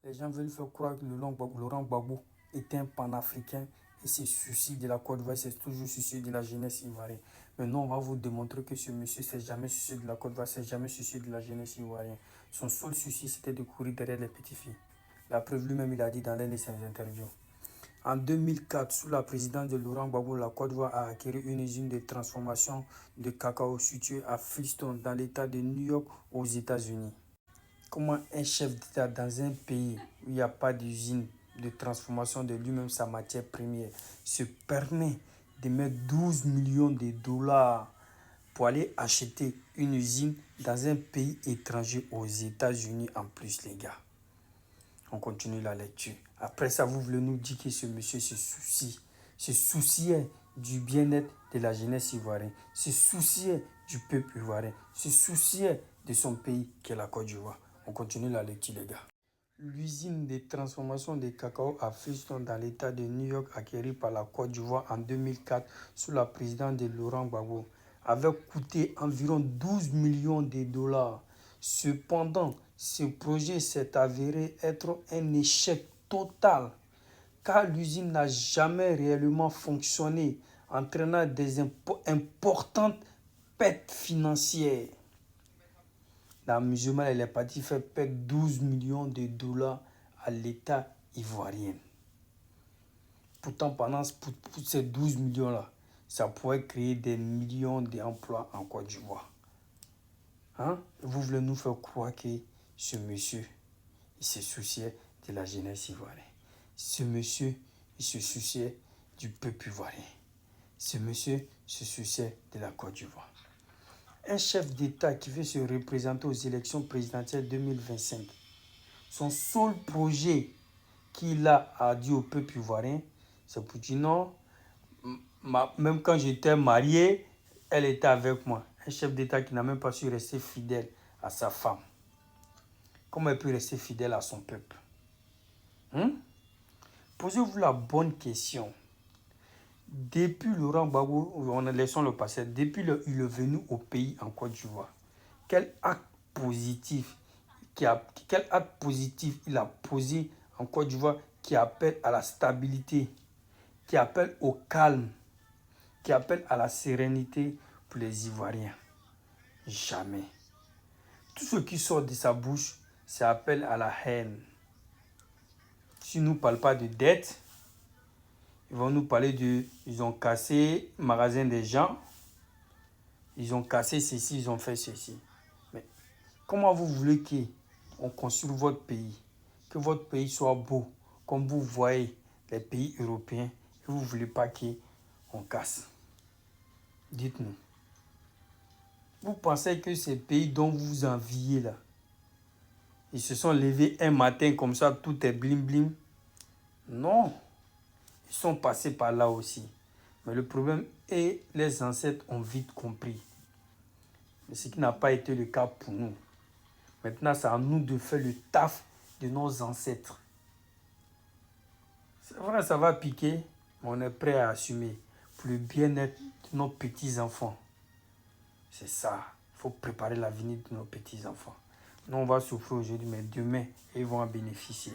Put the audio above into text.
Les gens veulent faire croire que Laurent Gbagbo est un panafricain et ses soucis de la Côte d'Ivoire, c'est toujours soucieux de la jeunesse ivoirienne. Maintenant, on va vous démontrer que ce monsieur ne s'est jamais soucié de la Côte d'Ivoire, ne s'est jamais soucié de la jeunesse ivoirienne. Son seul souci, c'était de courir derrière les petites filles. La preuve, lui-même, il a dit dans l'un de ses interviews. En 2004, sous la présidence de Laurent Gbagbo, la Côte d'Ivoire a acquis une usine de transformation de cacao située à Freestone, dans l'État de New York, aux États-Unis. Comment un chef d'État dans un pays où il n'y a pas d'usine de transformation de lui-même sa matière première se permet de mettre 12 millions de dollars pour aller acheter une usine dans un pays étranger aux États-Unis en plus, les gars? On continue la lecture. Après ça, vous voulez nous dire que ce monsieur se souciait du bien-être de la jeunesse ivoirienne, se souciait du peuple ivoirien, se souciait de son pays qui est la Côte d'Ivoire. On continue la lecture, les gars. L'usine de transformation de cacao à Freestone dans l'État de New York, acquérie par la Côte d'Ivoire en 2004 sous la présidence de Laurent Gbagbo, avait coûté environ 12 millions de dollars. Cependant, ce projet s'est avéré être un échec total, car l'usine n'a jamais réellement fonctionné, entraînant des importantes pertes financières. La musulmane, elle est partie faire perdre 12 millions de dollars à l'État ivoirien. Pourtant, pendant pour ces 12 millions-là, ça pourrait créer des millions d'emplois en Côte d'Ivoire. Hein? Vous voulez nous faire croire que ce monsieur, il se souciait de la jeunesse ivoirienne. Ce monsieur, il se souciait du peuple ivoirien. Ce monsieur se souciait de la Côte d'Ivoire. Un chef d'État qui veut se représenter aux élections présidentielles 2025, son seul projet qu'il a dit au peuple ivoirien, c'est pour dire non, même quand j'étais marié, elle était avec moi. Un chef d'État qui n'a même pas su rester fidèle à sa femme. Comment elle peut rester fidèle à son peuple? Posez-vous la bonne question. Depuis Laurent Gbagbo, laissons le passé, depuis il est venu au pays en Côte d'Ivoire, quel acte positif il a posé en Côte d'Ivoire qui appelle à la stabilité, qui appelle au calme, qui appelle à la sérénité pour les Ivoiriens? Jamais. Tout ce qui sort de sa bouche, ça appelle à la haine. S'il ne nous parle pas de dette, ils vont nous parler de... Ils ont cassé le magasin des gens. Ils ont cassé ceci, ils ont fait ceci. Mais comment vous voulez qu'on construise votre pays? Que votre pays soit beau, comme vous voyez les pays européens, et vous ne voulez pas qu'on casse? Dites-nous. Vous pensez que ces pays dont vous enviez là, ils se sont levés un matin comme ça, tout est bling bling? Non. Ils sont passés par là aussi. Mais le problème est les ancêtres ont vite compris. Mais ce qui n'a pas été le cas pour nous. Maintenant, c'est à nous de faire le taf de nos ancêtres. C'est vrai, ça va piquer, mais on est prêt à assumer pour le bien-être de nos petits-enfants. C'est ça. Il faut préparer l'avenir de nos petits-enfants. Nous, on va souffrir aujourd'hui, mais demain, ils vont en bénéficier.